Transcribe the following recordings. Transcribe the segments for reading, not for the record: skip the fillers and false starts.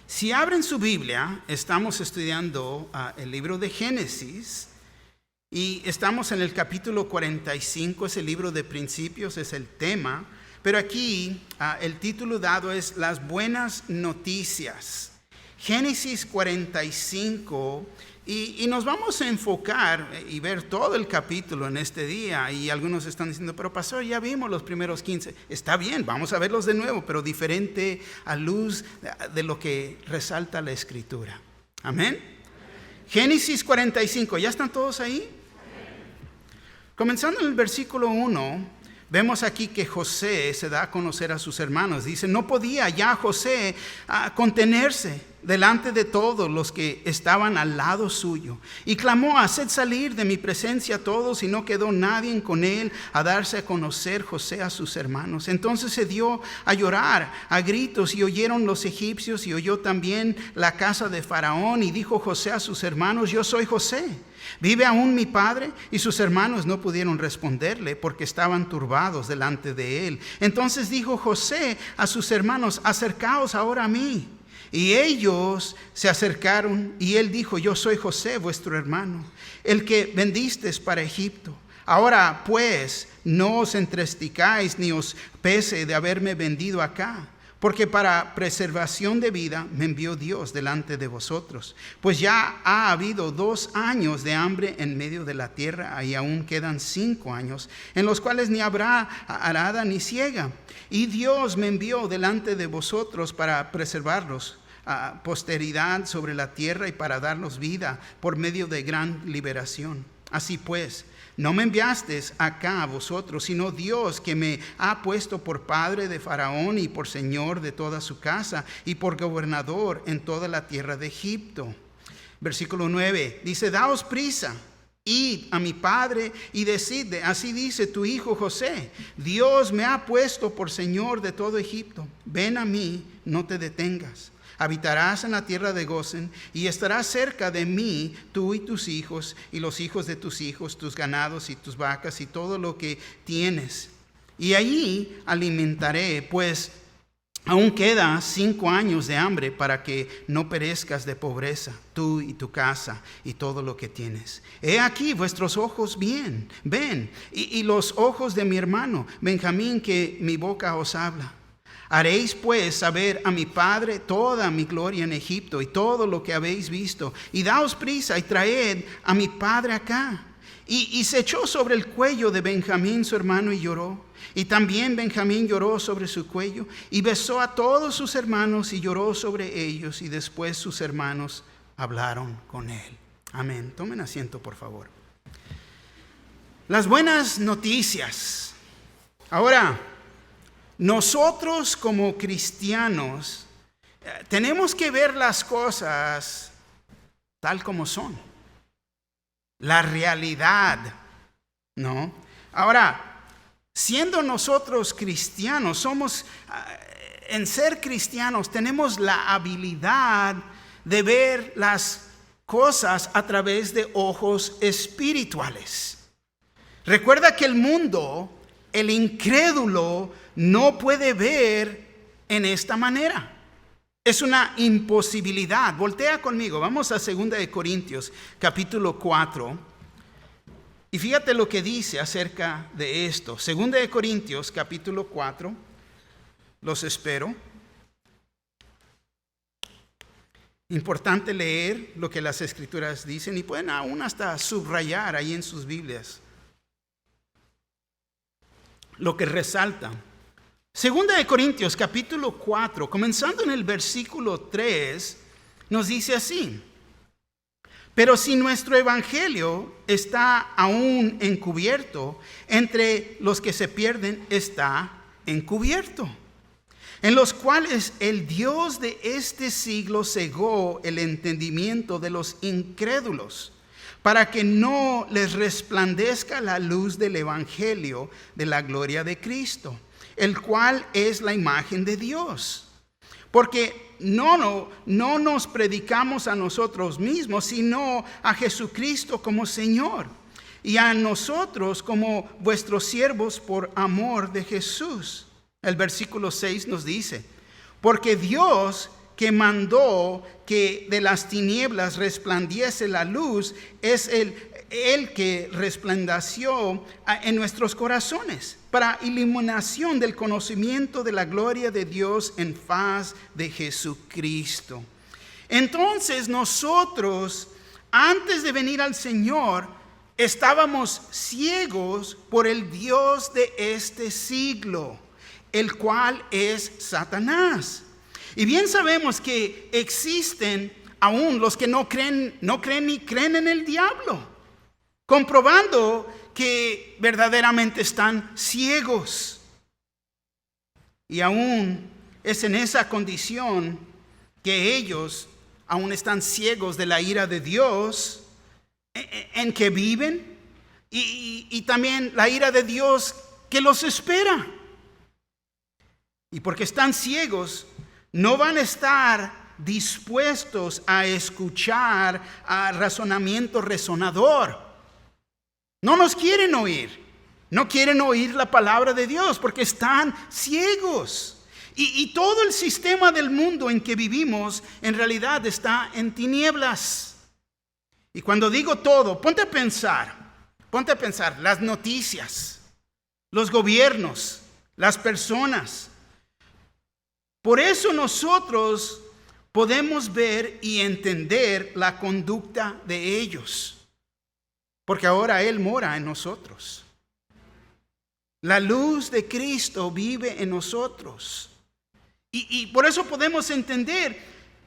Si abren su Biblia, estamos estudiando el libro de Génesis y estamos en el capítulo 45, es el libro de principios, es el tema, pero aquí el título dado es Las buenas noticias. Génesis 45 y nos vamos a enfocar y ver todo el capítulo en este día. Y algunos están diciendo, pero pastor, ya vimos los primeros 15. Está bien, vamos a verlos de nuevo, pero diferente a luz de lo que resalta la Escritura. Amén. Génesis 45, ¿ya están todos ahí? Comenzando en el versículo 1, vemos aquí que José se da a conocer a sus hermanos. Dice, no podía ya José contenerse delante de todos los que estaban al lado suyo. Y clamó, haced salir de mi presencia a todos, y no quedó nadie con él a darse a conocer José a sus hermanos. Entonces se dio a llorar a gritos, y oyeron los egipcios, y oyó también la casa de Faraón. Y dijo José a sus hermanos, yo soy José. ¿Vive aún mi padre? Y sus hermanos no pudieron responderle porque estaban turbados delante de él. Entonces dijo José a sus hermanos, acercaos ahora a mí. Y ellos se acercaron y él dijo, yo soy José, vuestro hermano, el que vendisteis para Egipto. Ahora pues no os entristezcáis ni os pese de haberme vendido acá, porque para preservación de vida me envió Dios delante de vosotros. Pues ya ha habido 2 años de hambre en medio de la tierra, y aún quedan 5 años, en los cuales ni habrá arada ni siega. Y Dios me envió delante de vosotros para preservarlos a posteridad sobre la tierra, y para darnos vida por medio de gran liberación. Así pues, no me enviasteis acá a vosotros, sino Dios, que me ha puesto por padre de Faraón y por señor de toda su casa y por gobernador en toda la tierra de Egipto. Versículo 9 dice, daos prisa, id a mi padre y decidle, así dice tu hijo José, Dios me ha puesto por señor de todo Egipto. Ven a mí, no te detengas. Habitarás en la tierra de Gosén, y estarás cerca de mí, tú y tus hijos, y los hijos de tus hijos, tus ganados y tus vacas, y todo lo que tienes. Y allí alimentaré, pues aún queda 5 años de hambre, para que no perezcas de pobreza, tú y tu casa, y todo lo que tienes. He aquí vuestros ojos ven, y los ojos de mi hermano Benjamín, que mi boca os habla. Haréis pues saber a mi padre toda mi gloria en Egipto y todo lo que habéis visto. Y daos prisa y traed a mi padre acá. Y se echó sobre el cuello de Benjamín su hermano y lloró. Y también Benjamín lloró sobre su cuello y besó a todos sus hermanos y lloró sobre ellos. Y después sus hermanos hablaron con él. Amén. Tomen asiento, por favor. Las buenas noticias. Ahora, nosotros como cristianos tenemos que ver las cosas tal como son. La realidad, ¿no? Ahora, siendo nosotros cristianos, en ser cristianos, tenemos la habilidad de ver las cosas a través de ojos espirituales. Recuerda que el mundo, el incrédulo, no puede ver en esta manera. Es una imposibilidad. Voltea conmigo, vamos a 2 de Corintios, capítulo 4. Y fíjate lo que dice acerca de esto. 2 de Corintios, capítulo 4. Los espero. Importante leer lo que las Escrituras dicen, y pueden aún hasta subrayar ahí en sus Biblias lo que resalta. 2 de Corintios capítulo 4, comenzando en el versículo 3, nos dice así: pero si nuestro evangelio está aún encubierto, entre los que se pierden está encubierto, en los cuales el Dios de este siglo cegó el entendimiento de los incrédulos, para que no les resplandezca la luz del evangelio de la gloria de Cristo, el cual es la imagen de Dios. Porque no nos predicamos a nosotros mismos, sino a Jesucristo como Señor, y a nosotros como vuestros siervos por amor de Jesús. El versículo 6 nos dice: porque Dios, que mandó que de las tinieblas resplandiese la luz es el que resplandeció en nuestros corazones para iluminación del conocimiento de la gloria de Dios en faz de Jesucristo. Entonces nosotros, antes de venir al Señor, estábamos ciegos por el Dios de este siglo, el cual es Satanás. Y bien sabemos que existen aún los que no creen ni creen en el diablo, comprobando que verdaderamente están ciegos. Y aún es en esa condición que ellos aún están ciegos de la ira de Dios en que viven y también la ira de Dios que los espera. Y porque están ciegos, no van a estar dispuestos a escuchar a razonamiento resonador. No nos quieren oír. No quieren oír la palabra de Dios porque están ciegos. Y todo el sistema del mundo en que vivimos en realidad está en tinieblas. Y cuando digo todo, ponte a pensar, las noticias, los gobiernos, las personas. Por eso nosotros podemos ver y entender la conducta de ellos, porque ahora Él mora en nosotros. La luz de Cristo vive en nosotros. Y por eso podemos entender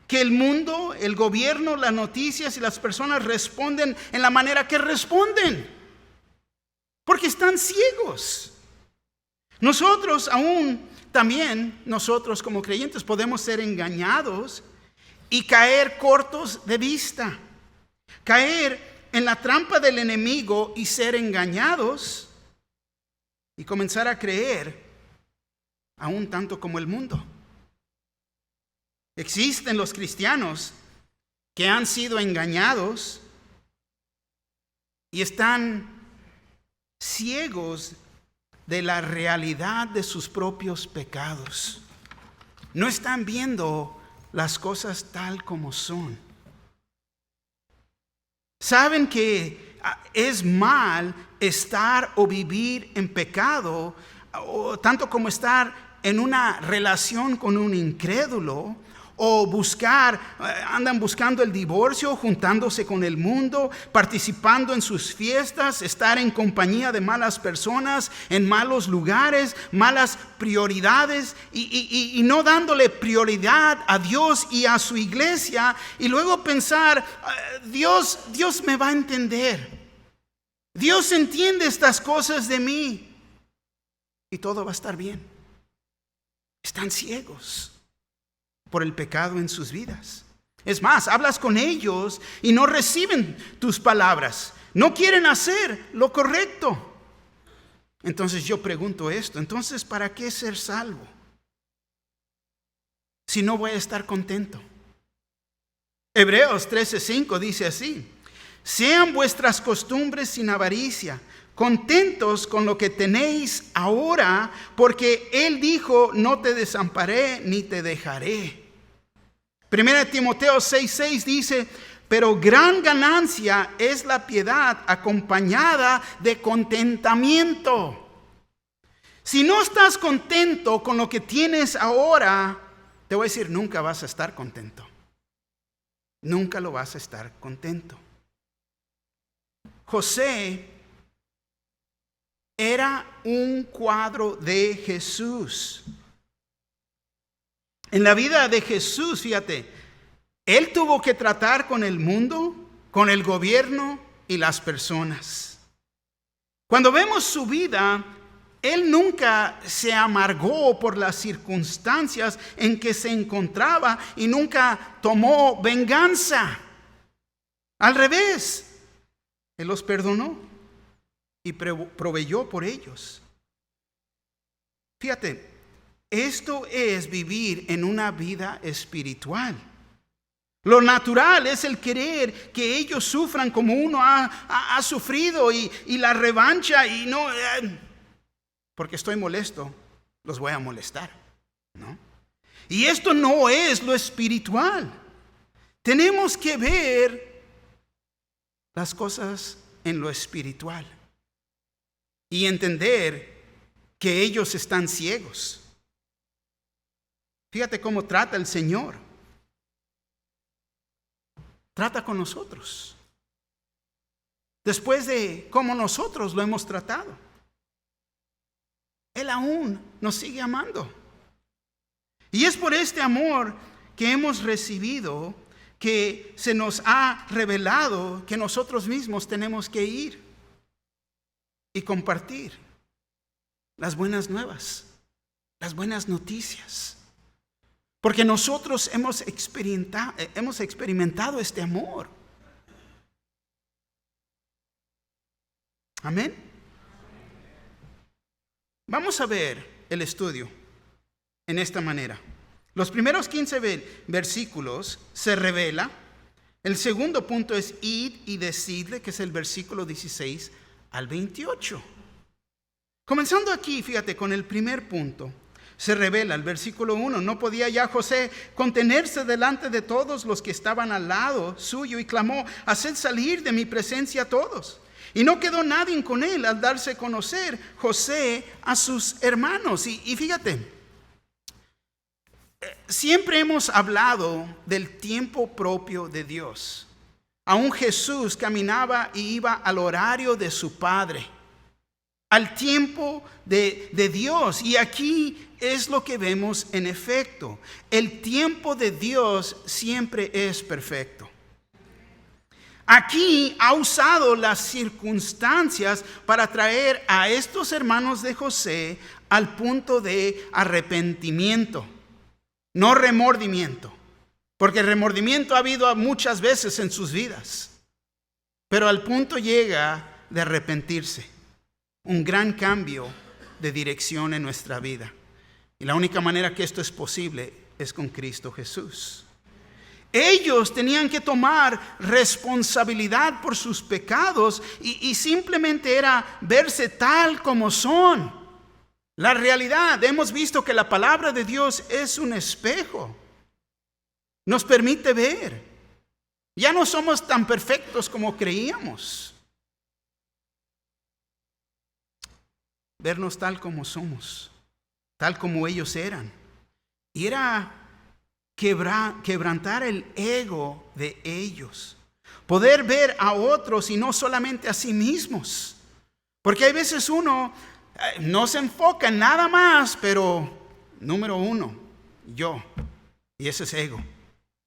que el mundo, el gobierno, las noticias y las personas responden en la manera que responden, porque están ciegos. Nosotros también nosotros como creyentes podemos ser engañados y caer cortos de vista, caer en la trampa del enemigo y ser engañados y comenzar a creer aún tanto como el mundo. Existen los cristianos que han sido engañados y están ciegos de la realidad de sus propios pecados. No están viendo las cosas tal como son. Saben que es mal estar o vivir en pecado, o tanto como estar en una relación con un incrédulo, o andan buscando el divorcio, juntándose con el mundo, participando en sus fiestas, estar en compañía de malas personas, en malos lugares, malas prioridades y no dándole prioridad a Dios y a su iglesia, y luego pensar, Dios me va a entender, Dios entiende estas cosas de mí y todo va a estar bien. Están ciegos por el pecado en sus vidas. Es más, hablas con ellos y no reciben tus palabras. No quieren hacer lo correcto. Entonces yo pregunto esto, entonces ¿para qué ser salvo si no voy a estar contento? Hebreos 13:5 dice así: sean vuestras costumbres sin avaricia, contentos con lo que tenéis ahora, porque Él dijo, no te desamparé ni te dejaré. 1 Timoteo 6:6 dice, pero gran ganancia es la piedad acompañada de contentamiento. Si no estás contento con lo que tienes ahora, te voy a decir, nunca vas a estar contento. Nunca lo vas a estar contento. José era un cuadro de Jesús. En la vida de Jesús, fíjate, Él tuvo que tratar con el mundo, con el gobierno y las personas. Cuando vemos su vida, Él nunca se amargó por las circunstancias en que se encontraba y nunca tomó venganza. Al revés, Él los perdonó y proveyó por ellos. Fíjate, esto es vivir en una vida espiritual. Lo natural es el querer que ellos sufran como uno ha sufrido y la revancha y no, porque estoy molesto, los voy a molestar, ¿no? Y esto no es lo espiritual. Tenemos que ver las cosas en lo espiritual y entender que ellos están ciegos. Fíjate cómo trata el Señor. Trata con nosotros, después de cómo nosotros lo hemos tratado. Él aún nos sigue amando. Y es por este amor que hemos recibido que se nos ha revelado que nosotros mismos tenemos que ir y compartir las buenas nuevas, las buenas noticias. Porque nosotros hemos experimentado este amor. Amén. Vamos a ver el estudio en esta manera. Los primeros 15 versículos se revela. El segundo punto es id y decidle, que es el versículo 16 al 28. Comenzando aquí, fíjate, con el primer punto. Se revela el versículo 1. No podía ya José contenerse delante de todos los que estaban al lado suyo y clamó: haced salir de mi presencia a todos. Y no quedó nadie con él al darse a conocer José a sus hermanos. Y fíjate, siempre hemos hablado del tiempo propio de Dios. Aún Jesús caminaba y iba al horario de su Padre, al tiempo de Dios. Y aquí es lo que vemos en efecto. El tiempo de Dios siempre es perfecto. Aquí ha usado las circunstancias para traer a estos hermanos de José al punto de arrepentimiento, no remordimiento, porque remordimiento ha habido muchas veces en sus vidas, pero al punto llega de arrepentirse. Un gran cambio de dirección en nuestra vida. Y la única manera que esto es posible es con Cristo Jesús. Ellos tenían que tomar responsabilidad por sus pecados y simplemente era verse tal como son. La realidad, hemos visto que la palabra de Dios es un espejo. Nos permite ver. Ya no somos tan perfectos como creíamos. Vernos tal como somos, tal como ellos eran. Y era quebrantar el ego de ellos. Poder ver a otros y no solamente a sí mismos. Porque hay veces uno no se enfoca en nada más, pero número uno, yo. Y ese es ego.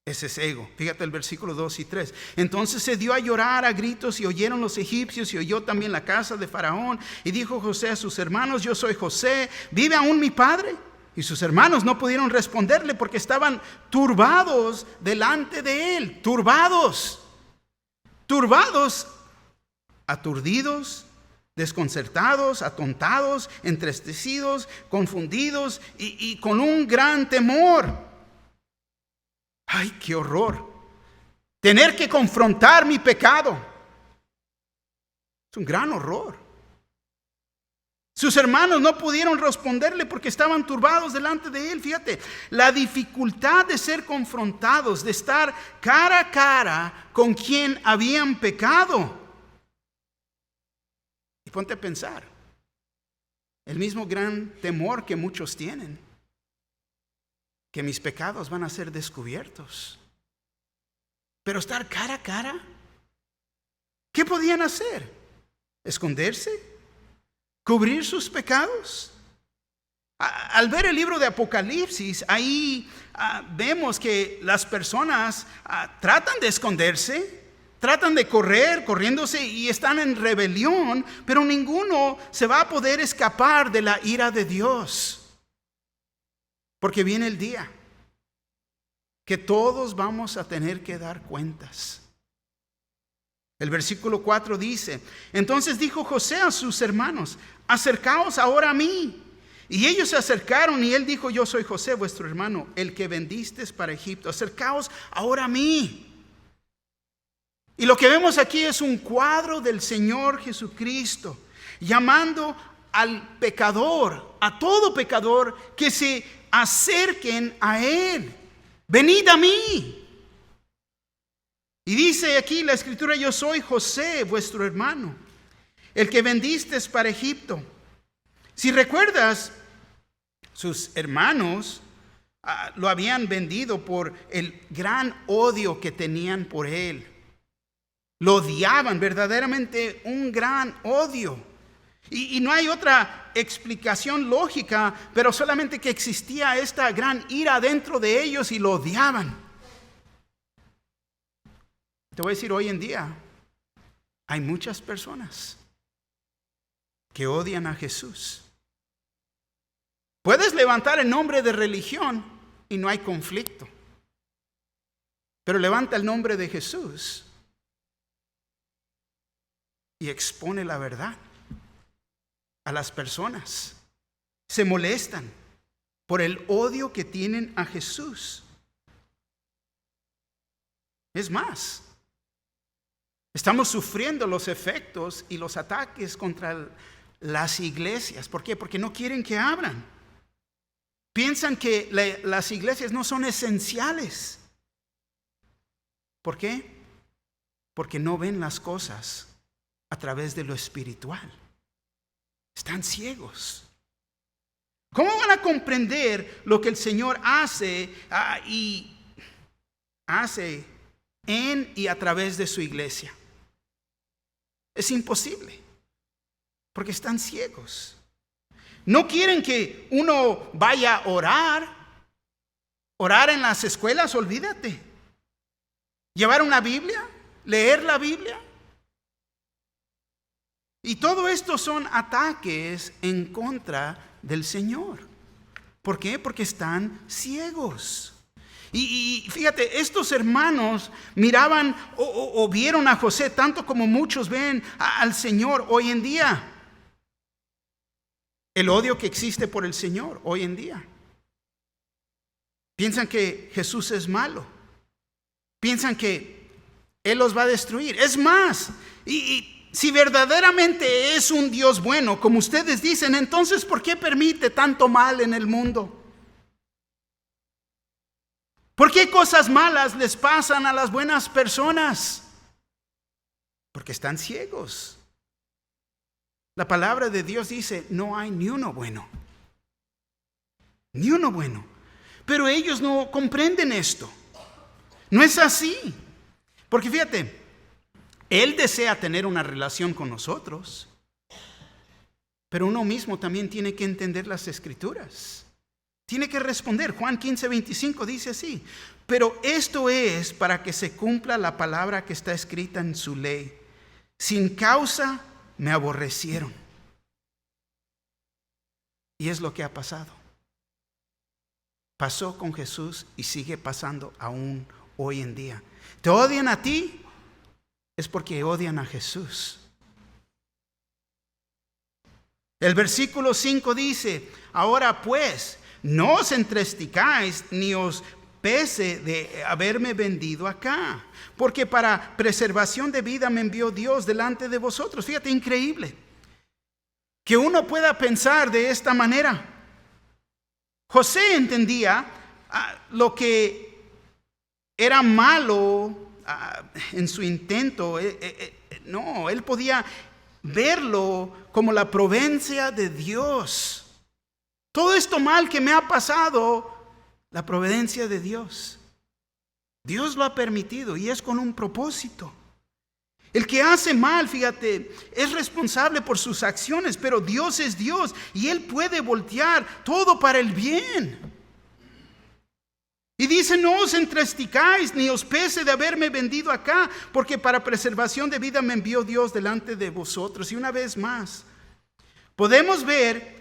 Ese es ego. Fíjate el versículo 2 y 3. Entonces se dio a llorar a gritos y oyeron los egipcios y oyó también la casa de Faraón. Y dijo José a sus hermanos: yo soy José, ¿vive aún mi padre? Y sus hermanos no pudieron responderle porque estaban turbados delante de él. Turbados, aturdidos, desconcertados, atontados, entristecidos, confundidos y con un gran temor. ¡Ay, qué horror! Tener que confrontar mi pecado. Es un gran horror. Sus hermanos no pudieron responderle porque estaban turbados delante de él. Fíjate, la dificultad de ser confrontados, de estar cara a cara con quien habían pecado. Y ponte a pensar, el mismo gran temor que muchos tienen, que mis pecados van a ser descubiertos. Pero estar cara a cara, ¿qué podían hacer? ¿Esconderse? ¿Cubrir sus pecados? Al ver el libro de Apocalipsis, ahí vemos que las personas tratan de esconderse, tratan de corriéndose y están en rebelión, pero ninguno se va a poder escapar de la ira de Dios. Porque viene el día que todos vamos a tener que dar cuentas. El versículo 4 dice: entonces dijo José a sus hermanos: acercaos ahora a mí. Y ellos se acercaron y él dijo: yo soy José, vuestro hermano, el que vendisteis para Egipto. Acercaos ahora a mí. Y lo que vemos aquí es un cuadro del Señor Jesucristo llamando al pecador, a todo pecador que se acerquen a Él. Venid a mí. Y dice aquí la Escritura: yo soy José, vuestro hermano, el que vendisteis para Egipto. Si recuerdas, sus hermanos lo habían vendido por el gran odio que tenían por él. Lo odiaban, verdaderamente un gran odio. Y no hay otra explicación lógica, pero solamente que existía esta gran ira dentro de ellos y lo odiaban. Te voy a decir, hoy en día hay muchas personas que odian a Jesús. Puedes levantar el nombre de religión y no hay conflicto. Pero levanta el nombre de Jesús y expone la verdad a las personas. Se molestan por el odio que tienen a Jesús. Es más, estamos sufriendo los efectos y los ataques contra las iglesias. ¿Por qué? Porque no quieren que abran. Piensan que las iglesias no son esenciales. ¿Por qué? Porque no ven las cosas a través de lo espiritual. Están ciegos. ¿Cómo van a comprender lo que el Señor hace y hace en y a través de su iglesia? Es imposible, porque están ciegos. No quieren que uno vaya a orar en las escuelas, olvídate. Llevar una Biblia, leer la Biblia. Y todo esto son ataques en contra del Señor. ¿Por qué? Porque están ciegos. Y fíjate, estos hermanos miraban o vieron a José tanto como muchos ven al Señor hoy en día. El odio que existe por el Señor hoy en día. Piensan que Jesús es malo. Piensan que Él los va a destruir. Es más, y si verdaderamente es un Dios bueno, como ustedes dicen, entonces ¿por qué permite tanto mal en el mundo? ¿Por qué cosas malas les pasan a las buenas personas? Porque están ciegos. La palabra de Dios dice, no hay ni uno bueno. Ni uno bueno. Pero ellos no comprenden esto. No es así. Porque fíjate, Él desea tener una relación con nosotros. Pero uno mismo también tiene que entender las Escrituras. Tiene que responder. Juan 15:25 dice así: pero esto es para que se cumpla la palabra que está escrita en su ley. Sin causa me aborrecieron. Y es lo que ha pasado. Pasó con Jesús y sigue pasando aún hoy en día. ¿Te odian a ti? Es porque odian a Jesús. El versículo 5 dice: ahora pues, no os entristezcáis ni os pese de haberme vendido acá, porque para preservación de vida me envió Dios delante de vosotros. Fíjate, increíble que uno pueda pensar de esta manera. José entendía lo que era malo en su intento. No, él podía verlo como la providencia de Dios. Todo esto mal que me ha pasado, la providencia de Dios. Dios lo ha permitido y es con un propósito. El que hace mal, fíjate, es responsable por sus acciones, pero Dios es Dios y Él puede voltear todo para el bien. Y dice: no os entristezcáis ni os pese de haberme vendido acá, porque para preservación de vida me envió Dios delante de vosotros. Y una vez más, podemos ver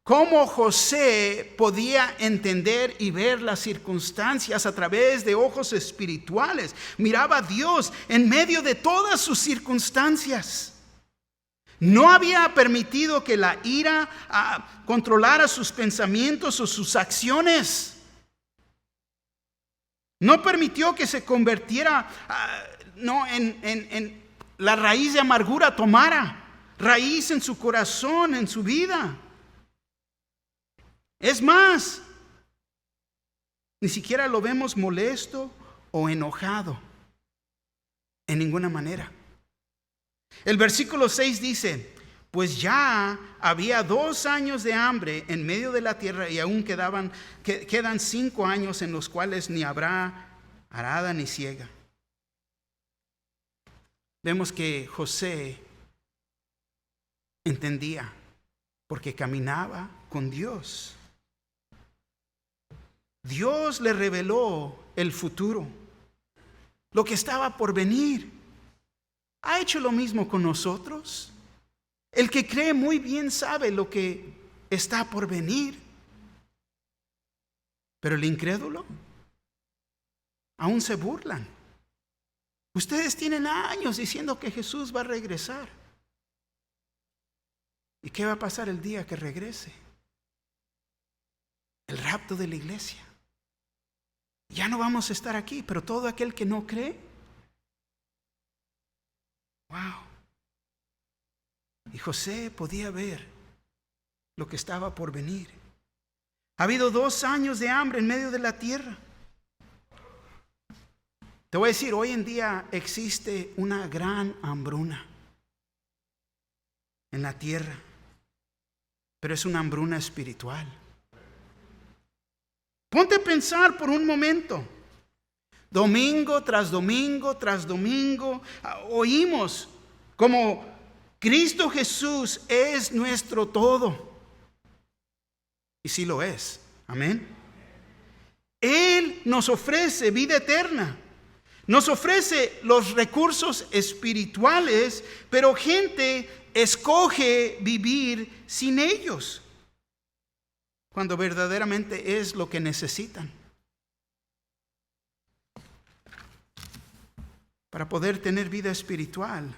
cómo José podía entender y ver las circunstancias a través de ojos espirituales. Miraba a Dios en medio de todas sus circunstancias. No había permitido que la ira controlara sus pensamientos o sus acciones. No permitió que se convirtiera en la raíz de amargura tomara raíz en su corazón, en su vida. Es más, Ni siquiera lo vemos molesto o enojado. En ninguna manera. El versículo 6 dice: pues ya había 2 años de hambre en medio de la tierra, y aún quedan 5 años en los cuales ni habrá arada ni siega. Vemos que José entendía, porque caminaba con Dios. Dios le reveló el futuro, lo que estaba por venir. ¿Ha hecho lo mismo con nosotros? El que cree muy bien sabe lo que está por venir. Pero el incrédulo aún se burlan. Ustedes tienen años diciendo que Jesús va a regresar. ¿Y qué va a pasar el día que regrese? El rapto de la iglesia. Ya no vamos a estar aquí, pero todo aquel que no cree, wow. Y José podía ver lo que estaba por venir. Ha habido 2 años de hambre en medio de la tierra. Te voy a decir, hoy en día existe una gran hambruna en la tierra, pero es una hambruna espiritual. Ponte a pensar por un momento. Domingo tras domingo tras domingo oímos como Cristo Jesús es nuestro todo. Y sí lo es. Amén. Él nos ofrece vida eterna. Nos ofrece los recursos espirituales, pero gente escoge vivir sin ellos, cuando verdaderamente es lo que necesitan. Para poder tener vida espiritual,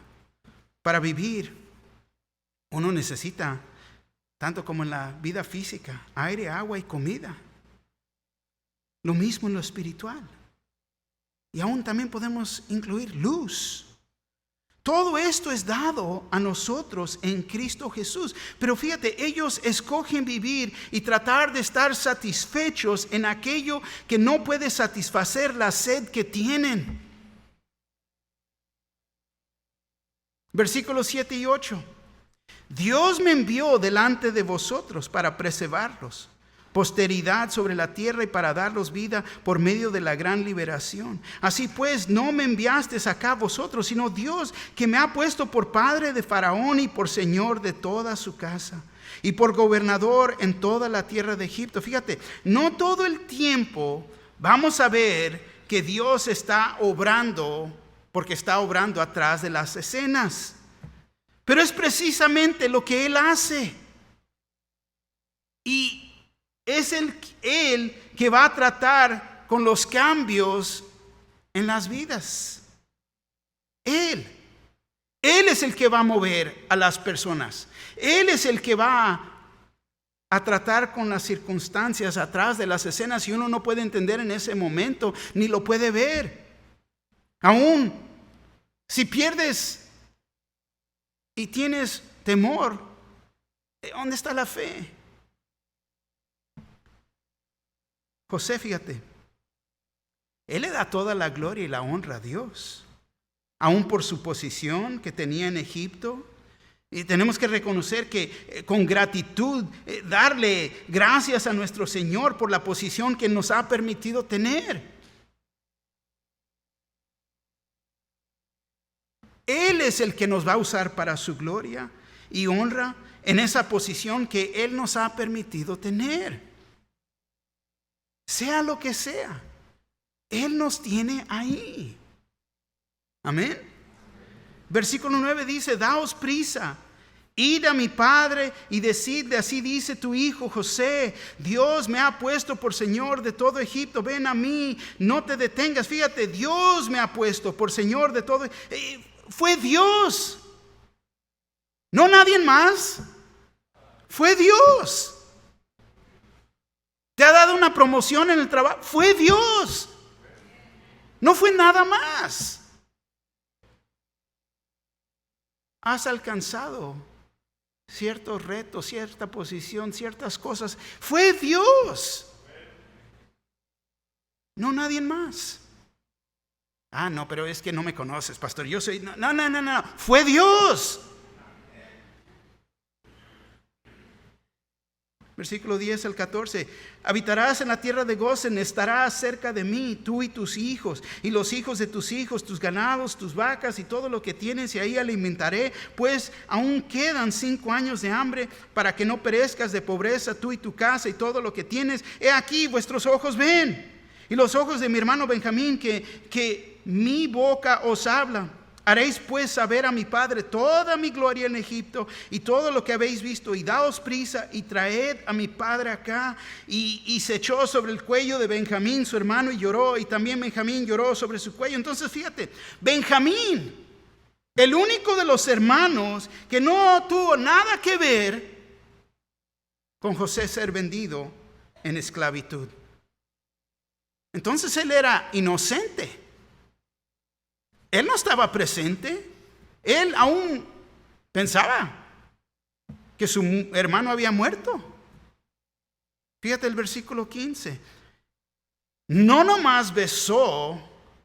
para vivir, uno necesita, tanto como en la vida física, aire, agua y comida. Lo mismo en lo espiritual. Y aún también podemos incluir luz. Todo esto es dado a nosotros en Cristo Jesús. Pero fíjate, ellos escogen vivir y tratar de estar satisfechos en aquello que no puede satisfacer la sed que tienen. Versículos 7 y 8. Dios me envió delante de vosotros para preservarlos, posteridad sobre la tierra, y para darlos vida por medio de la gran liberación. Así pues, no me enviasteis acá vosotros, sino Dios, que me ha puesto por padre de Faraón y por señor de toda su casa, y por gobernador en toda la tierra de Egipto. Fíjate, no todo el tiempo vamos a ver que Dios está obrando, porque está obrando atrás de las escenas. Pero es precisamente lo que Él hace. Y es Él que va a tratar con los cambios en las vidas. Él es el que va a mover a las personas. Él es el que va a tratar con las circunstancias atrás de las escenas, y uno no puede entender en ese momento, ni lo puede ver. Aún si pierdes y tienes temor, ¿dónde está la fe? José, fíjate, él le da toda la gloria y la honra a Dios, aún por su posición que tenía en Egipto. Y tenemos que reconocer que con gratitud, darle gracias a nuestro Señor por la posición que nos ha permitido tener. Él es el que nos va a usar para su gloria y honra en esa posición que Él nos ha permitido tener. Sea lo que sea, Él nos tiene ahí. Amén. Versículo 9 dice: daos prisa, id a mi padre y decidle, así dice tu hijo José, Dios me ha puesto por señor de todo Egipto, ven a mí, no te detengas. Fíjate, Dios me ha puesto por señor de todo. Fue Dios, no nadie más. Fue Dios. ¿Te ha dado una promoción en el trabajo? Fue Dios. No fue nada más. Has alcanzado ciertos retos, cierta posición, ciertas cosas. Fue Dios. No, nadie más. Ah, no, pero es que no me conoces, pastor. Yo soy... No. Fue Dios. Versículo 10 al 14. Habitarás en la tierra de Gosén, estarás cerca de mí, tú y tus hijos, y los hijos de tus hijos, tus ganados, tus vacas y todo lo que tienes, y ahí alimentaré, pues aún quedan 5 años de hambre, para que no perezcas de pobreza tú y tu casa y todo lo que tienes. He aquí, vuestros ojos ven, y los ojos de mi hermano Benjamín, que mi boca os habla. Haréis pues saber a mi padre toda mi gloria en Egipto y todo lo que habéis visto, y daos prisa y traed a mi padre acá. Y se echó sobre el cuello de Benjamín su hermano y lloró, y también Benjamín lloró sobre su cuello. Entonces fíjate, Benjamín, el único de los hermanos que no tuvo nada que ver con José ser vendido en esclavitud. Entonces él era inocente. Él no estaba presente. Él aún pensaba que su hermano había muerto. Fíjate el versículo 15. No nomás besó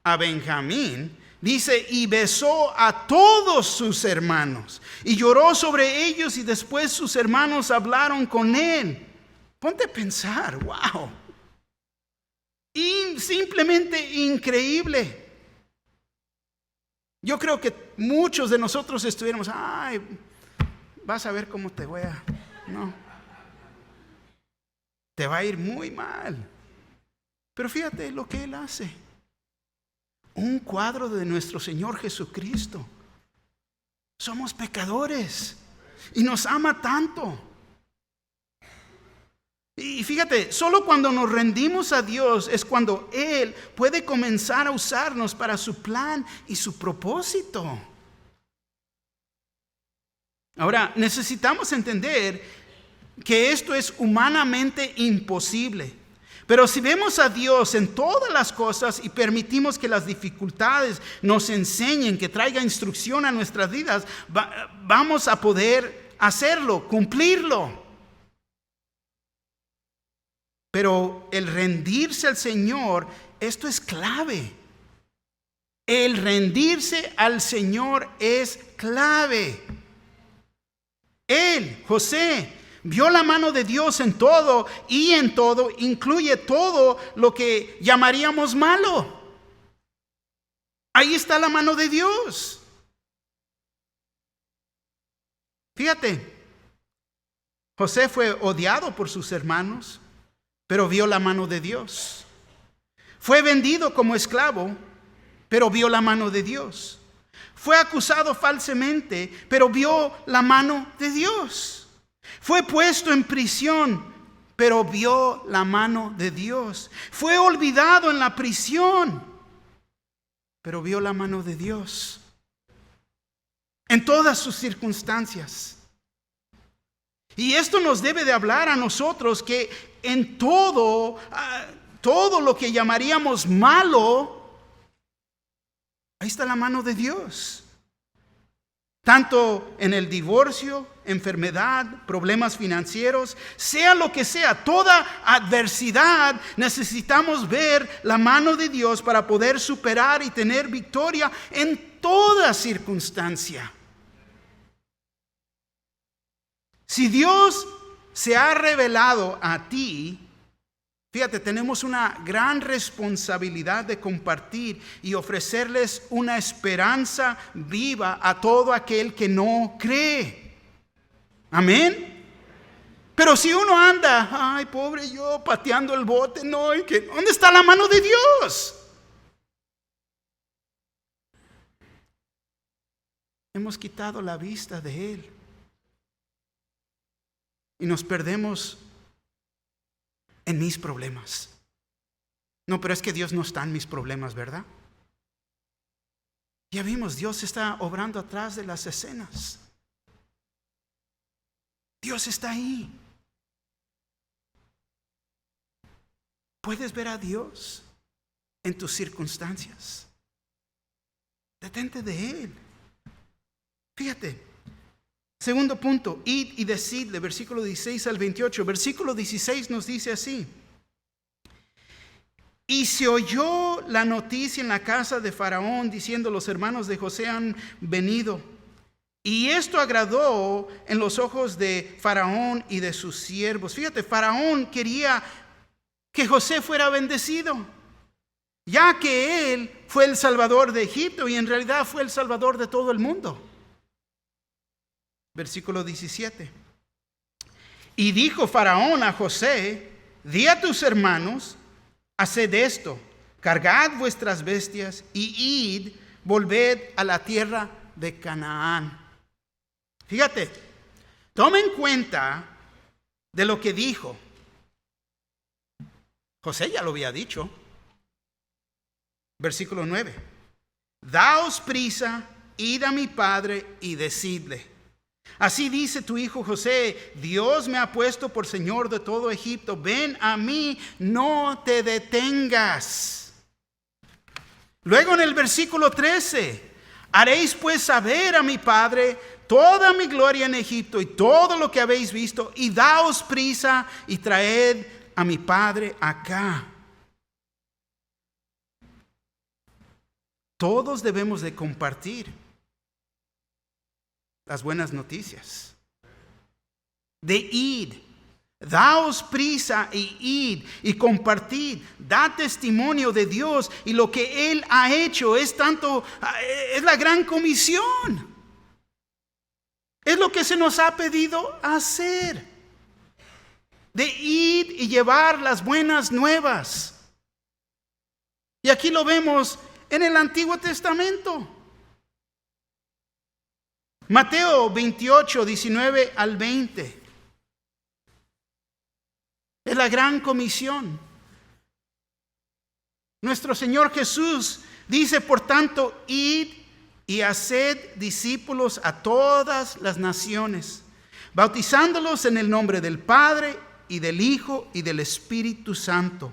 a Benjamín, dice, y besó a todos sus hermanos, y lloró sobre ellos, y después sus hermanos hablaron con él. Ponte a pensar, wow. Simplemente increíble. Yo creo que muchos de nosotros estuviéramos, ay, vas a ver cómo te voy a... No, te va a ir muy mal. Pero fíjate lo que Él hace. Un cuadro de nuestro Señor Jesucristo. Somos pecadores y nos ama tanto. Y fíjate, solo cuando nos rendimos a Dios es cuando Él puede comenzar a usarnos para su plan y su propósito. Ahora, necesitamos entender que esto es humanamente imposible. Pero si vemos a Dios en todas las cosas y permitimos que las dificultades nos enseñen, que traiga instrucción a nuestras vidas, vamos a poder hacerlo, cumplirlo. Pero el rendirse al Señor, esto es clave. El rendirse al Señor es clave. Él, José, vio la mano de Dios en todo, y en todo incluye todo lo que llamaríamos malo. Ahí está la mano de Dios. Fíjate, José fue odiado por sus hermanos, pero vio la mano de Dios. Fue vendido como esclavo, pero vio la mano de Dios. Fue acusado falsamente, pero vio la mano de Dios. Fue puesto en prisión, pero vio la mano de Dios. Fue olvidado en la prisión, pero vio la mano de Dios. En todas sus circunstancias. Y esto nos debe de hablar a nosotros que en todo lo que llamaríamos malo, ahí está la mano de Dios. Tanto en el divorcio, enfermedad, problemas financieros, sea lo que sea, toda adversidad, necesitamos ver la mano de Dios para poder superar y tener victoria en toda circunstancia. Si Dios se ha revelado a ti, fíjate, tenemos una gran responsabilidad de compartir y ofrecerles una esperanza viva a todo aquel que no cree. Amén. Pero si uno anda, ay, pobre yo, pateando el bote, no, ¿dónde está la mano de Dios? Hemos quitado la vista de Él. Y nos perdemos en mis problemas. No, pero es que Dios no está en mis problemas, ¿verdad? Ya vimos, Dios está obrando atrás de las escenas. Dios está ahí. ¿Puedes ver a Dios en tus circunstancias? Detente de Él. Fíjate. Segundo punto, id y decidle, versículo 16 al 28. Versículo 16 nos dice así: Y se oyó la noticia en la casa de Faraón, diciendo: los hermanos de José han venido. Y esto agradó en los ojos de Faraón y de sus siervos. Fíjate, Faraón quería que José fuera bendecido, ya que él fue el salvador de Egipto y en realidad fue el salvador de todo el mundo. Versículo 17. Y dijo Faraón a José: di a tus hermanos, haced esto, cargad vuestras bestias y id, volved a la tierra de Canaán. Fíjate, toma en cuenta de lo que dijo. José ya lo había dicho. Versículo 9. Daos prisa, id a mi padre y decidle: así dice tu hijo José, Dios me ha puesto por señor de todo Egipto. Ven a mí, no te detengas. Luego en el versículo 13. Haréis pues saber a mi padre toda mi gloria en Egipto y todo lo que habéis visto, y daos prisa y traed a mi padre acá. Todos debemos de compartir las buenas noticias. De ir, daos prisa y id y compartid, da testimonio de Dios y lo que Él ha hecho. Es la gran comisión. Es lo que se nos ha pedido hacer. De ir y llevar las buenas nuevas. Y aquí lo vemos en el Antiguo Testamento. Mateo 28, 19 al 20. Es la gran comisión. Nuestro Señor Jesús dice: por tanto, id y haced discípulos a todas las naciones, bautizándolos en el nombre del Padre y del Hijo y del Espíritu Santo,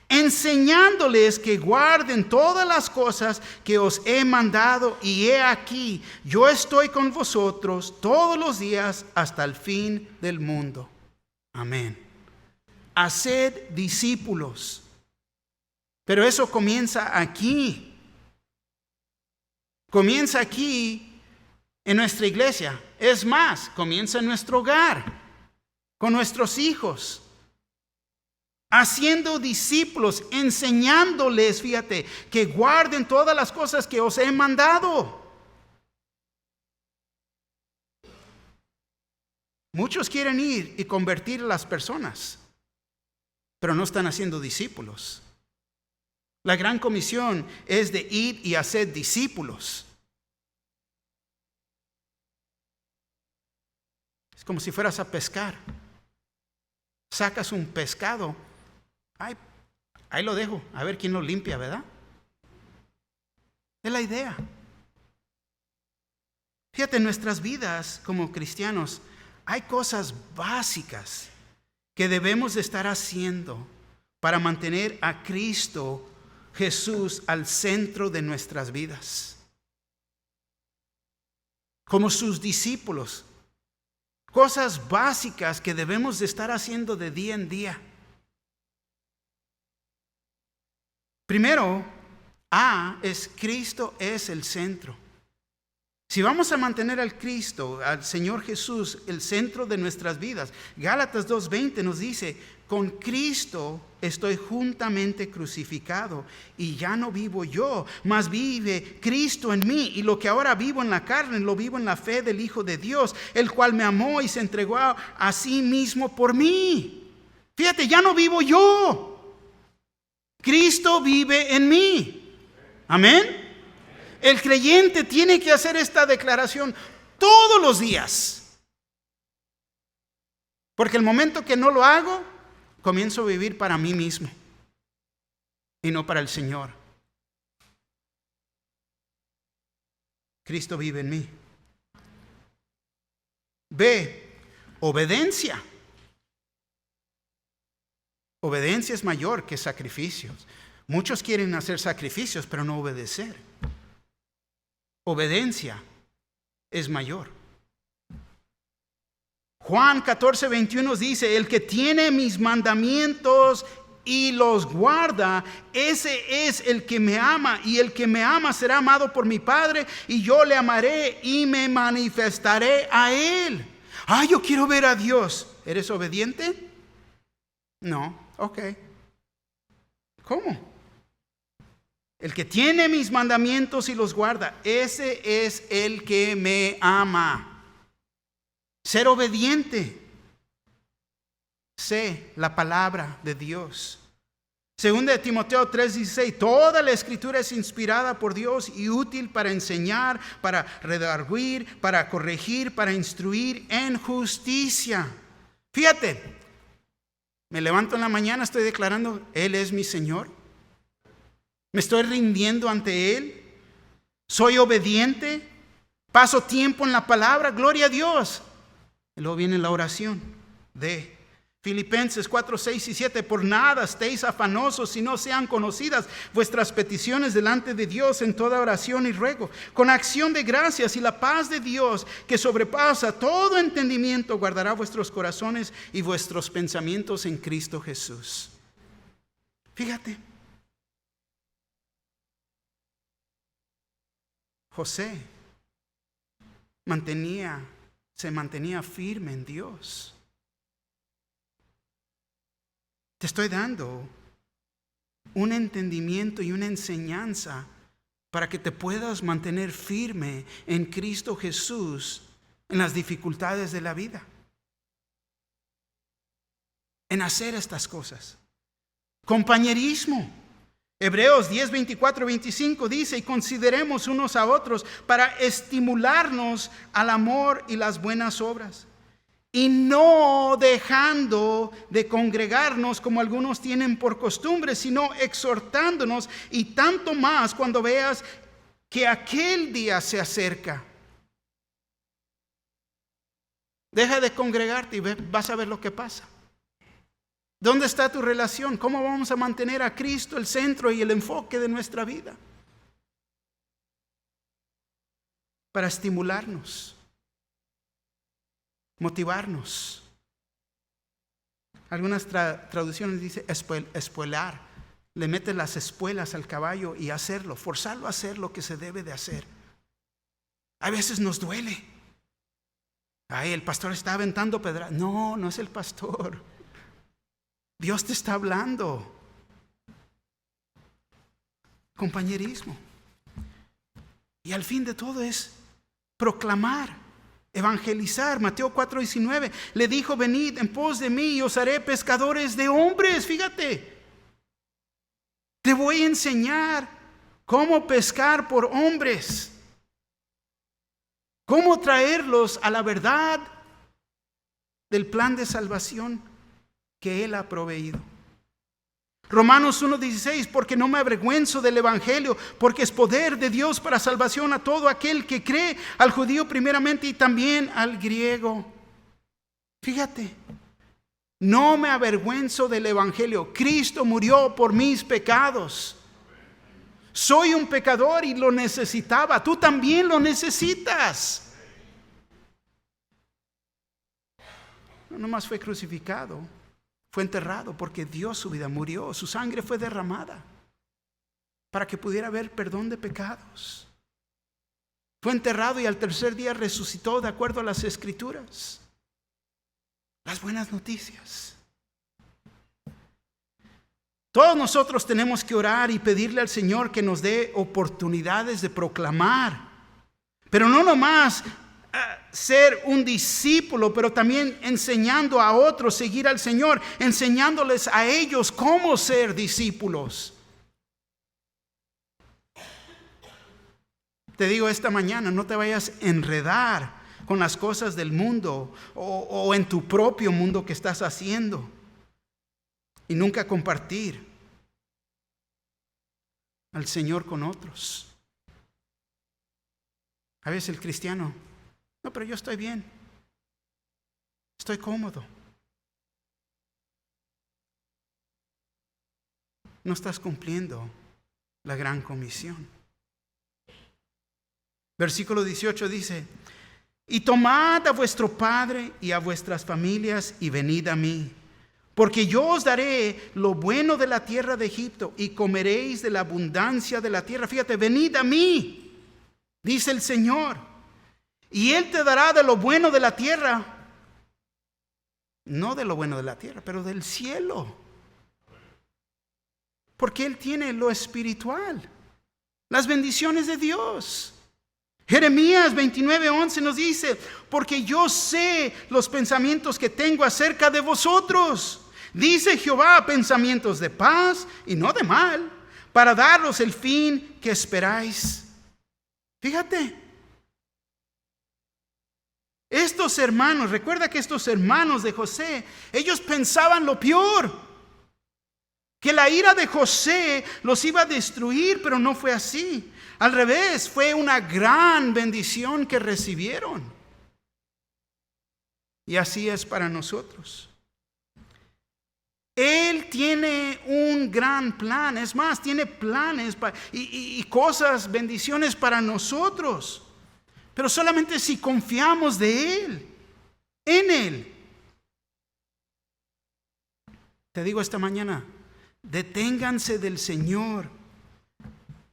enseñándoles que guarden todas las cosas que os he mandado, y he aquí, yo estoy con vosotros todos los días hasta el fin del mundo. Amén. Haced discípulos. Pero eso comienza aquí. Comienza aquí en nuestra iglesia. Es más, comienza en nuestro hogar, con nuestros hijos. Haciendo discípulos, enseñándoles, fíjate, que guarden todas las cosas que os he mandado. Muchos quieren ir y convertir a las personas, pero no están haciendo discípulos. La gran comisión es de ir y hacer discípulos. Es como si fueras a pescar. Sacas un pescado. Ahí lo dejo, a ver quién lo limpia, ¿verdad? Es la idea. Fíjate, en nuestras vidas como cristianos hay cosas básicas que debemos de estar haciendo para mantener a Cristo Jesús al centro de nuestras vidas. Como sus discípulos, cosas básicas que debemos de estar haciendo de día en día. Primero, Cristo es el centro. Si vamos a mantener al Cristo, al Señor Jesús, el centro de nuestras vidas, Gálatas 2:20 nos dice: con Cristo estoy juntamente crucificado, y ya no vivo yo, mas vive Cristo en mí, y lo que ahora vivo en la carne, lo vivo en la fe del Hijo de Dios, el cual me amó y se entregó a sí mismo por mí. Fíjate, ya no vivo yo, Cristo vive en mí. Amén. El creyente tiene que hacer esta declaración todos los días. Porque el momento que no lo hago, comienzo a vivir para mí mismo y no para el Señor. Cristo vive en mí. B, obediencia. Obediencia es mayor que sacrificios. Muchos quieren hacer sacrificios, pero no obedecer. Obediencia es mayor. Juan 14:21 dice: el que tiene mis mandamientos y los guarda, ese es el que me ama, y el que me ama será amado por mi Padre, y yo le amaré y me manifestaré a él. Yo quiero ver a Dios. ¿Eres obediente? No. Ok. ¿Cómo? El que tiene mis mandamientos y los guarda, ese es el que me ama. Ser obediente. Sé la palabra de Dios. Segunda de Timoteo 3:16, toda la escritura es inspirada por Dios y útil para enseñar, para redarguir, para corregir, para instruir en justicia. Fíjate, me levanto en la mañana, estoy declarando, Él es mi Señor. Me estoy rindiendo ante Él. Soy obediente. Paso tiempo en la palabra, gloria a Dios. Y luego viene la oración de Filipenses 4:6-7, por nada estéis afanosos, si no sean conocidas vuestras peticiones delante de Dios en toda oración y ruego, con acción de gracias, y la paz de Dios, que sobrepasa todo entendimiento, guardará vuestros corazones y vuestros pensamientos en Cristo Jesús. Fíjate, José se mantenía firme en Dios. Te estoy dando un entendimiento y una enseñanza para que te puedas mantener firme en Cristo Jesús en las dificultades de la vida. En hacer estas cosas. Compañerismo. Hebreos 10:24-25 dice, y consideremos unos a otros para estimularnos al amor y las buenas obras. Y no dejando de congregarnos como algunos tienen por costumbre, sino exhortándonos, y tanto más cuando veas que aquel día se acerca. Deja de congregarte y vas a ver lo que pasa. ¿Dónde está tu relación? ¿Cómo vamos a mantener a Cristo el centro y el enfoque de nuestra vida? Para estimularnos, motivarnos. Algunas traducciones dicen espuelar. Le metes las espuelas al caballo y hacerlo, forzarlo a hacer lo que se debe de hacer. A veces nos duele. El pastor está aventando pedradas. No, no es el pastor. Dios te está hablando. Compañerismo. Y al fin de todo es proclamar, evangelizar. Mateo 4:19 le dijo, venid en pos de mí y os haré pescadores de hombres. Fíjate, te voy a enseñar cómo pescar por hombres, cómo traerlos a la verdad del plan de salvación que Él ha proveído. Romanos 1:16, porque no me avergüenzo del evangelio, porque es poder de Dios para salvación a todo aquel que cree, al judío primeramente y también al griego. Fíjate, no me avergüenzo del evangelio. Cristo murió por mis pecados. Soy un pecador y lo necesitaba. Tú también lo necesitas. No nomás fue crucificado. Fue enterrado porque dio su vida, murió, su sangre fue derramada para que pudiera haber perdón de pecados. Fue enterrado y al tercer día resucitó de acuerdo a las Escrituras. Las buenas noticias. Todos nosotros tenemos que orar y pedirle al Señor que nos dé oportunidades de proclamar, pero no nomás ser un discípulo, pero también enseñando a otros seguir al Señor, enseñándoles a ellos cómo ser discípulos. Te digo esta mañana, no te vayas a enredar con las cosas del mundo o en tu propio mundo que estás haciendo y nunca compartir al Señor con otros. A veces el cristiano, no, pero yo estoy bien, estoy cómodo. No estás cumpliendo la gran comisión. Versículo 18 dice, y tomad a vuestro padre y a vuestras familias y venid a mí, Porque yo os daré lo bueno de la tierra de Egipto y comeréis de la abundancia de la tierra. Fíjate, venid a mí, dice el Señor, y Él te dará de lo bueno de la tierra. No de lo bueno de la tierra, pero del cielo. Porque Él tiene lo espiritual, las bendiciones de Dios. Jeremías 29:11 nos dice: porque yo sé los pensamientos que tengo acerca de vosotros, dice Jehová, pensamientos de paz y no de mal, para daros el fin que esperáis. Fíjate, estos hermanos, recuerda que estos hermanos de José, ellos pensaban lo peor, que la ira de José los iba a destruir, pero no fue así. Al revés, fue una gran bendición que recibieron. Y así es para nosotros. Él tiene un gran plan, es más, tiene planes y cosas, bendiciones para nosotros. Pero solamente si confiamos de Él, en Él. Te digo esta mañana, deténganse del Señor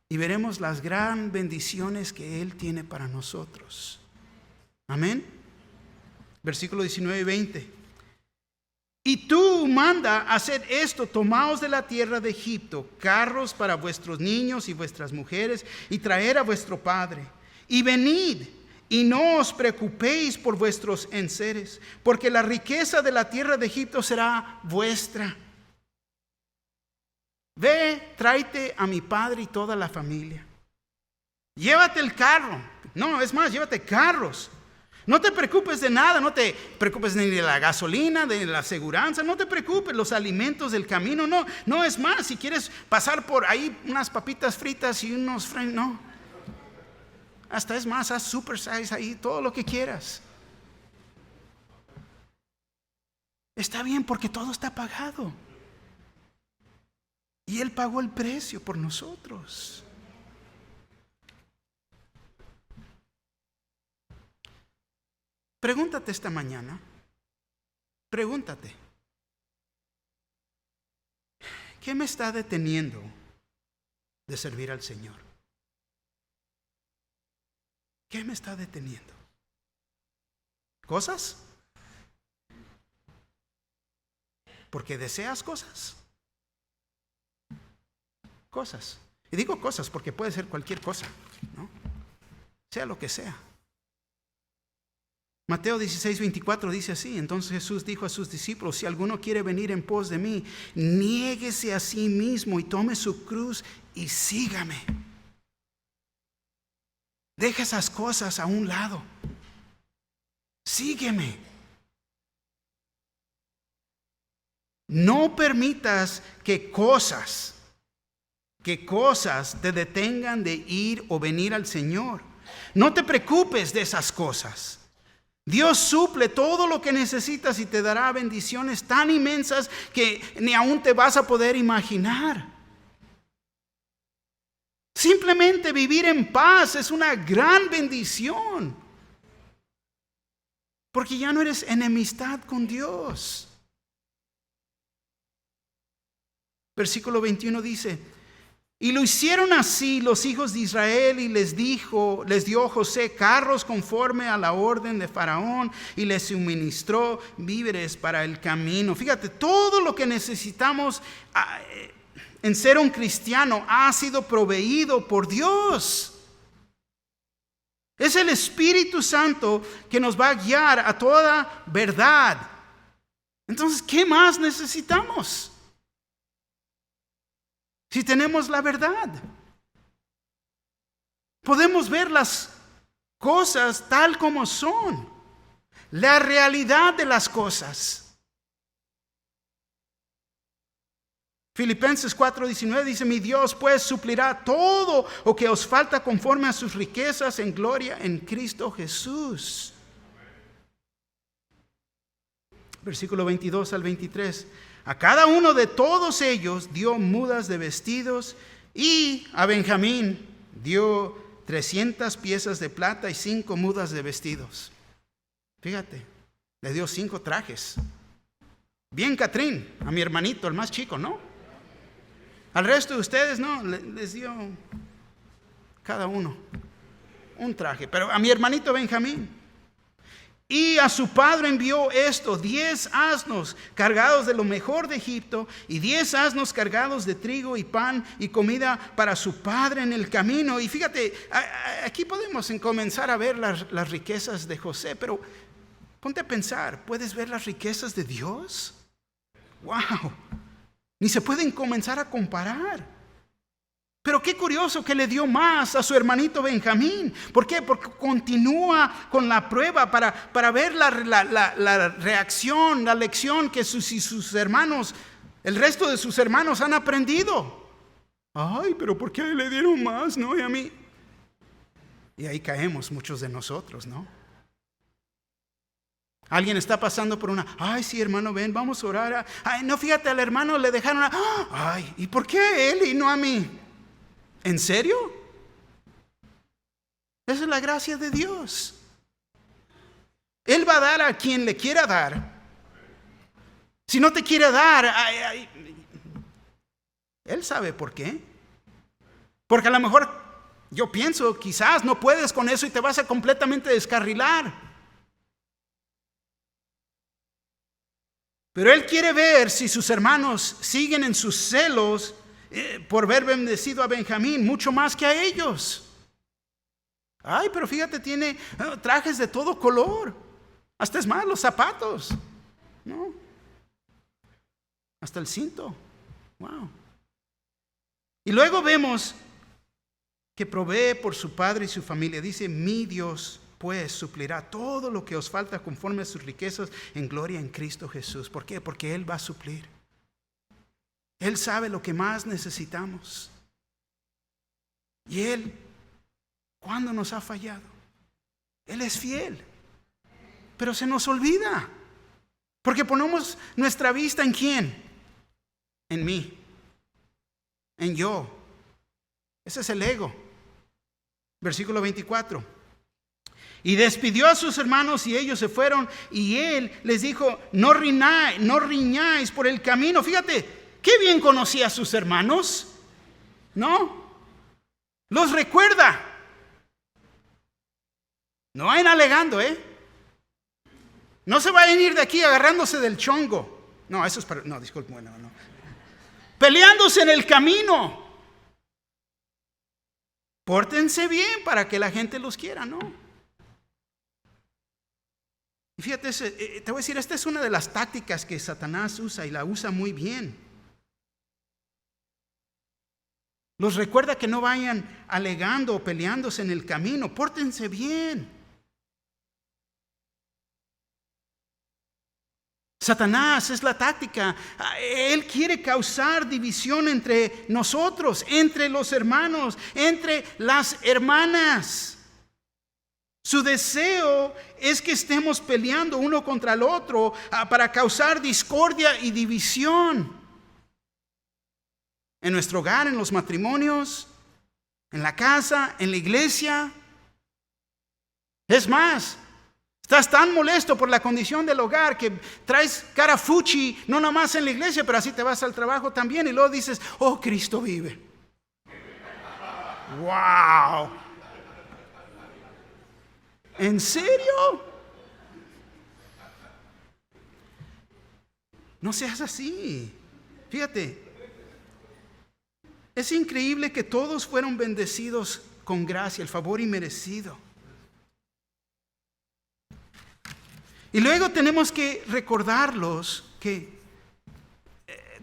y veremos las gran bendiciones que Él tiene para nosotros. Amén. Versículo 19 y 20. Y tú manda hacer esto: tomaos de la tierra de Egipto carros para vuestros niños y vuestras mujeres, y traer a vuestro padre. Y venid, y no os preocupéis por vuestros enseres, porque la riqueza de la tierra de Egipto será vuestra. Ve, tráete a mi padre y toda la familia. Llévate el carro. No, es más, llévate carros. No te preocupes de nada, no te preocupes ni de la gasolina, de la aseguranza, no te preocupes, los alimentos del camino, no es más, si quieres pasar por ahí unas papitas fritas y unos friends, no. Hasta es más, haz super size ahí, todo lo que quieras. Está bien porque todo está pagado. Y Él pagó el precio por nosotros. Pregúntate esta mañana, pregúntate, ¿qué me está deteniendo de servir al Señor? ¿Qué me está deteniendo? ¿Cosas? ¿Porque deseas cosas? Cosas. Y digo cosas porque puede ser cualquier cosa, ¿no? Sea lo que sea. Mateo 16:24 dice así: entonces Jesús dijo a sus discípulos: si alguno quiere venir en pos de mí, niéguese a sí mismo y tome su cruz y sígame. Deja esas cosas a un lado. Sígueme. No permitas que cosas te detengan de ir o venir al Señor. No te preocupes de esas cosas. Dios suple todo lo que necesitas y te dará bendiciones tan inmensas que ni aún te vas a poder imaginar. Simplemente vivir en paz es una gran bendición, porque ya no eres enemistad con Dios. Versículo 21 dice: y lo hicieron así los hijos de Israel, y les dio José carros conforme a la orden de Faraón, y les suministró víveres para el camino. Fíjate, todo lo que necesitamos en ser un cristiano ha sido proveído por Dios. Es el Espíritu Santo que nos va a guiar a toda verdad. Entonces, ¿qué más necesitamos? Si tenemos la verdad, podemos ver las cosas tal como son, la realidad de las cosas. Filipenses 4:19 dice: mi Dios pues suplirá todo lo que os falta conforme a sus riquezas en gloria en Cristo Jesús. Versículo 22 al 23. A cada uno de todos ellos dio mudas de vestidos, y a Benjamín dio 300 piezas de plata y 5 mudas de vestidos. Fíjate, le dio 5 trajes. Bien Catrín, a mi hermanito, el más chico, ¿no? Al resto de ustedes, no, les dio cada uno un traje. Pero a mi hermanito Benjamín. Y a su padre envió esto: 10 asnos cargados de lo mejor de Egipto, y 10 asnos cargados de trigo y pan y comida para su padre en el camino. Y fíjate, aquí podemos comenzar a ver las riquezas de José, pero ponte a pensar, ¿puedes ver las riquezas de Dios? ¡Wow! Ni se pueden comenzar a comparar. Pero qué curioso que le dio más a su hermanito Benjamín. ¿Por qué? Porque continúa con la prueba para ver la reacción, la lección que sus hermanos, el resto de sus hermanos han aprendido. Ay, pero ¿por qué a él le dieron más, no? Y a mí. Y ahí caemos muchos de nosotros, ¿no? Alguien está pasando por una, ay, sí, hermano, ven, vamos a orar. Ay, no, fíjate, al hermano le dejaron ay, ¿y por qué a él y no a mí? ¿En serio? Esa es la gracia de Dios. Él va a dar a quien le quiera dar. Si no te quiere dar, Él sabe por qué. Porque a lo mejor, yo pienso, quizás no puedes con eso y te vas a completamente descarrilar. Pero Él quiere ver si sus hermanos siguen en sus celos por haber bendecido a Benjamín mucho más que a ellos. Ay, pero fíjate, tiene trajes de todo color. Hasta es más, los zapatos, ¿no? Hasta el cinto. Wow. Y luego vemos que provee por su padre y su familia. Dice: mi Dios pues suplirá todo lo que os falta conforme a sus riquezas en gloria en Cristo Jesús. ¿Por qué? Porque Él va a suplir. Él sabe lo que más necesitamos. Y Él, ¿cuándo nos ha fallado? Él es fiel. Pero se nos olvida. Porque ponemos nuestra vista ¿en quién? En mí. En yo. Ese es el ego. Versículo 24. Y despidió a sus hermanos y ellos se fueron. Y Él les dijo: no riñáis por el camino. Fíjate. Qué bien conocía a sus hermanos, ¿no? Los recuerda. No vayan alegando, No se vayan a ir de aquí agarrándose del chongo. No, eso es para... No, disculpe, bueno, no. Peleándose en el camino. Pórtense bien para que la gente los quiera, ¿no? Y fíjate, te voy a decir, esta es una de las tácticas que Satanás usa y la usa muy bien. Los recuerda que no vayan alegando o peleándose en el camino. Pórtense bien. Satanás es la táctica. Él quiere causar división entre nosotros, entre los hermanos, entre las hermanas. Su deseo es que estemos peleando uno contra el otro para causar discordia y división. En nuestro hogar, en los matrimonios, en la casa, en la iglesia. Es más, estás tan molesto por la condición del hogar que traes cara fuchi, no nada más en la iglesia, pero así te vas al trabajo también y luego dices: oh, Cristo vive. ¡Wow! ¿En serio? No seas así. Fíjate. Es increíble que todos fueron bendecidos con gracia, el favor inmerecido. Y luego tenemos que recordarlos que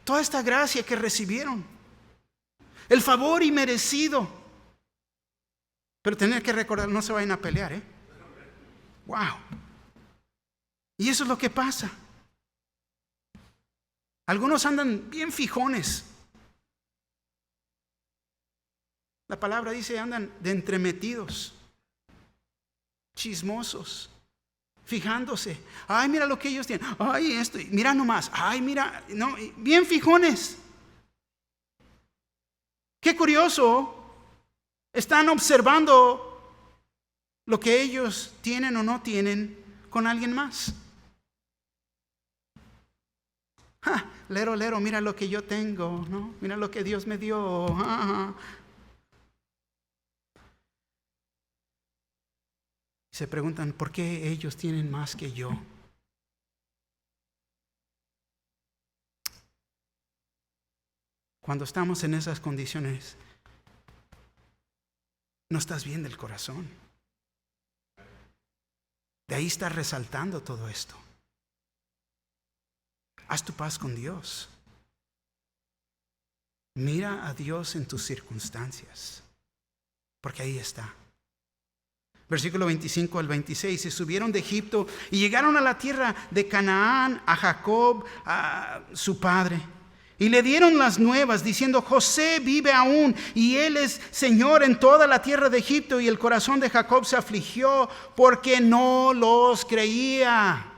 toda esta gracia que recibieron, el favor inmerecido, pero tener que recordar, no se vayan a pelear, Wow. Y eso es lo que pasa. Algunos andan bien fijones. La palabra dice: andan de entremetidos, chismosos, fijándose. Ay, mira lo que ellos tienen. Ay, esto, mira nomás. Ay, mira, no, bien fijones. Qué curioso. Están observando lo que ellos tienen o no tienen con alguien más. Lero, lero, mira lo que yo tengo, ¿no? Mira lo que Dios me dio. Se preguntan, ¿por qué ellos tienen más que yo? Cuando estamos en esas condiciones, no estás bien del corazón. De ahí está resaltando todo esto. Haz tu paz con Dios. Mira a Dios en tus circunstancias, porque ahí está. Versículo 25 al 26, se subieron de Egipto y llegaron a la tierra de Canaán, a Jacob, a su padre. Y le dieron las nuevas, diciendo, José vive aún, y él es Señor en toda la tierra de Egipto. Y el corazón de Jacob se afligió, porque no los creía.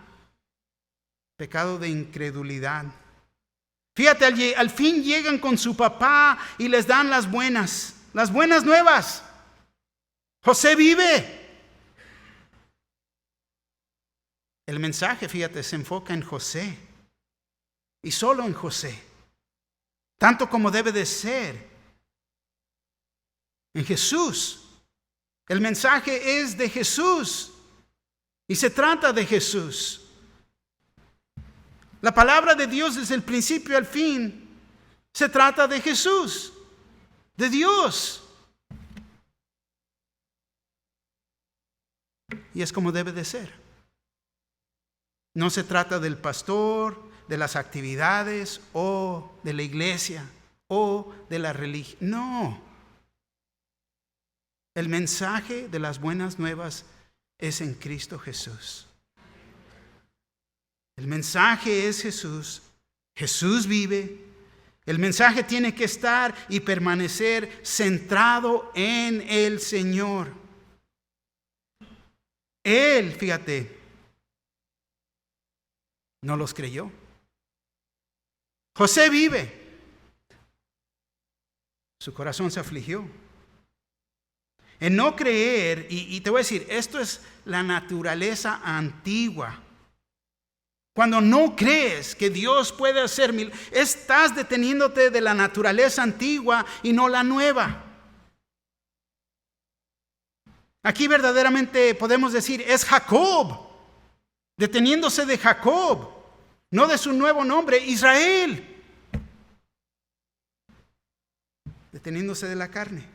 Pecado de incredulidad. Fíjate, al fin llegan con su papá y les dan las buenas nuevas. José vive. El mensaje, fíjate, se enfoca en José y solo en José, tanto como debe de ser en Jesús. El mensaje es de Jesús y se trata de Jesús. La palabra de Dios desde el principio al fin se trata de Jesús, de Dios. Y es como debe de ser. No se trata del pastor, de las actividades o de la iglesia o de la religión. No. El mensaje de las buenas nuevas es en Cristo Jesús. El mensaje es Jesús. Jesús vive. El mensaje tiene que estar y permanecer centrado en el Señor. Él, fíjate, no los creyó. José vive. Su corazón se afligió. En no creer, y te voy a decir, esto es la naturaleza antigua. Cuando no crees que Dios puede hacer estás deteniéndote de la naturaleza antigua y no la nueva. Aquí verdaderamente podemos decir, es Jacob, deteniéndose de Jacob, no de su nuevo nombre, Israel. Deteniéndose de la carne,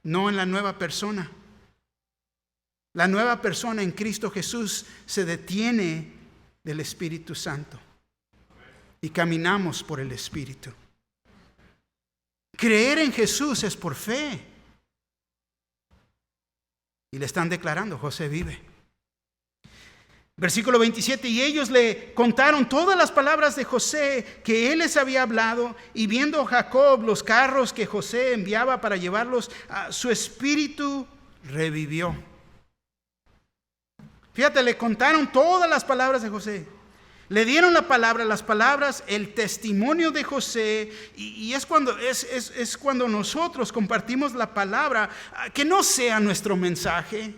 no en la nueva persona. La nueva persona en Cristo Jesús se detiene del Espíritu Santo y caminamos por el Espíritu. Creer en Jesús es por fe. Y le están declarando, José vive. Versículo 27, y ellos le contaron todas las palabras de José que él les había hablado, y viendo Jacob los carros que José enviaba para llevarlos, su espíritu revivió. Fíjate, le contaron todas las palabras de José. Le dieron las palabras, el testimonio de José, y es cuando nosotros compartimos la palabra, que no sea nuestro mensaje,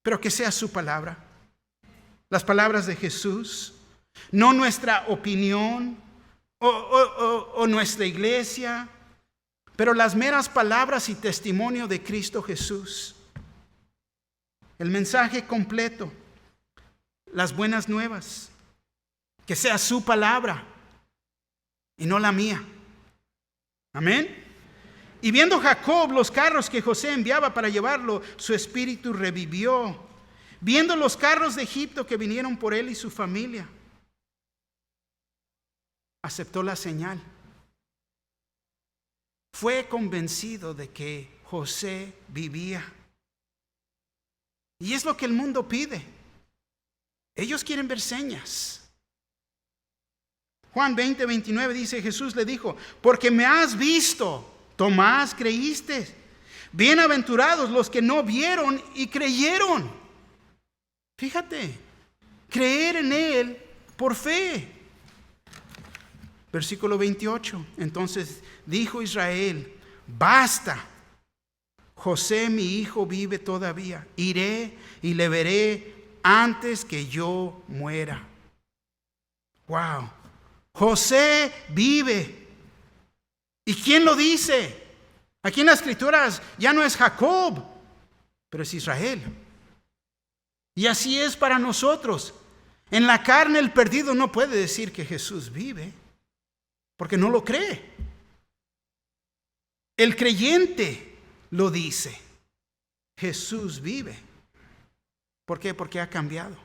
pero que sea su palabra. Las palabras de Jesús, no nuestra opinión o nuestra iglesia, pero las meras palabras y testimonio de Cristo Jesús. El mensaje completo. Las buenas nuevas, que sea su palabra y no la mía. Amén. Y viendo Jacob los carros que José enviaba para llevarlo, su espíritu revivió. Viendo los carros de Egipto que vinieron por él y su familia, aceptó la señal. Fue convencido de que José vivía. Y es lo que el mundo pide. Ellos quieren ver señas. Juan 20:29 dice, Jesús le dijo, porque me has visto, Tomás, creíste. Bienaventurados los que no vieron y creyeron. Fíjate, creer en Él por fe. Versículo 28, entonces dijo Israel, basta, José mi hijo vive todavía, iré y le veré antes que yo muera. Wow. José vive. ¿Y quién lo dice? Aquí en las Escrituras ya no es Jacob, pero es Israel. Y así es para nosotros. En la carne el perdido no puede decir que Jesús vive, porque no lo cree. El creyente lo dice. Jesús vive. ¿Por qué? Porque ha cambiado.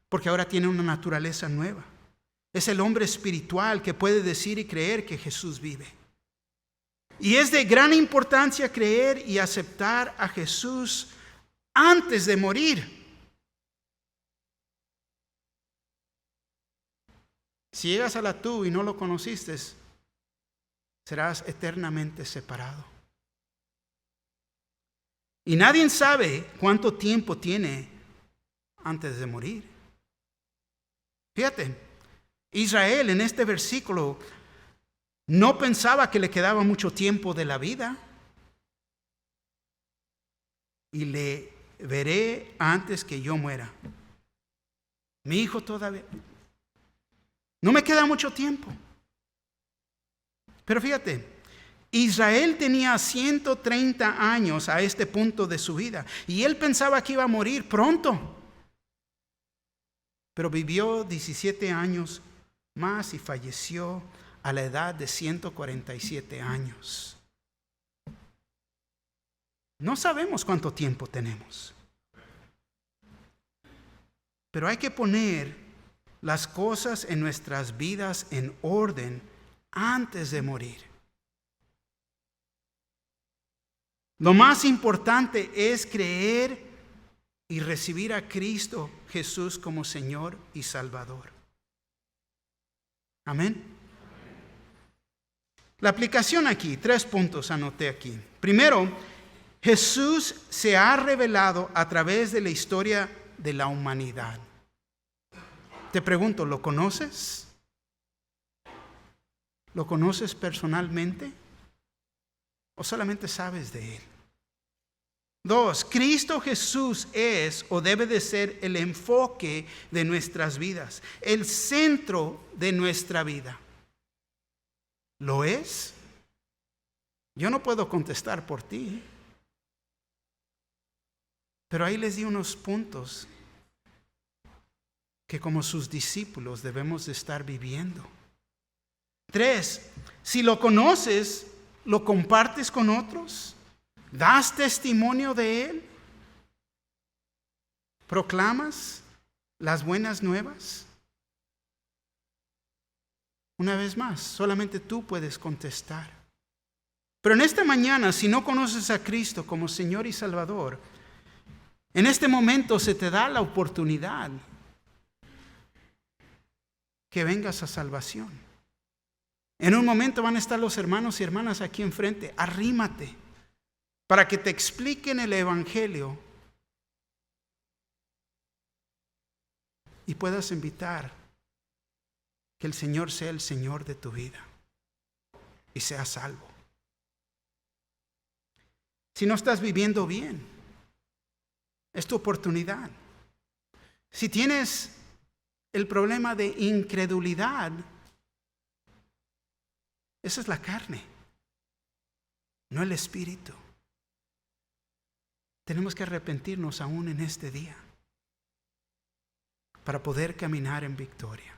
Porque ahora tiene una naturaleza nueva. Es el hombre espiritual que puede decir y creer que Jesús vive. Y es de gran importancia creer y aceptar a Jesús antes de morir. Si llegas a la tumba y no lo conociste, serás eternamente separado. Y nadie sabe cuánto tiempo tiene antes de morir. Fíjate, Israel en este versículo no pensaba que le quedaba mucho tiempo de la vida. Y le veré antes que yo muera. Mi hijo todavía. No me queda mucho tiempo. Pero fíjate, Israel tenía 130 años a este punto de su vida. Y él pensaba que iba a morir pronto. Pero vivió 17 años más y falleció a la edad de 147 años. No sabemos cuánto tiempo tenemos. Pero hay que poner las cosas en nuestras vidas en orden antes de morir. Lo más importante es creer y recibir a Cristo Jesús como Señor y Salvador. Amén. La aplicación aquí, 3 puntos anoté aquí. Primero, Jesús se ha revelado a través de la historia de la humanidad. Te pregunto, ¿lo conoces? ¿Lo conoces personalmente? ¿O solamente sabes de Él? 2, Cristo Jesús es o debe de ser el enfoque de nuestras vidas, el centro de nuestra vida. ¿Lo es? Yo no puedo contestar por ti. Pero ahí les di unos puntos que como sus discípulos debemos de estar viviendo. 3, si lo conoces, ¿lo compartes con otros? ¿Das testimonio de Él? ¿Proclamas las buenas nuevas? Una vez más, solamente tú puedes contestar. Pero en esta mañana, si no conoces a Cristo como Señor y Salvador, en este momento se te da la oportunidad que vengas a salvación. En un momento van a estar los hermanos y hermanas aquí enfrente. Arrímate para que te expliquen el Evangelio y puedas invitar que el Señor sea el Señor de tu vida y seas salvo. Si no estás viviendo bien, es tu oportunidad. Si tienes el problema de incredulidad, esa es la carne, no el espíritu. Tenemos que arrepentirnos aún en este día para poder caminar en victoria.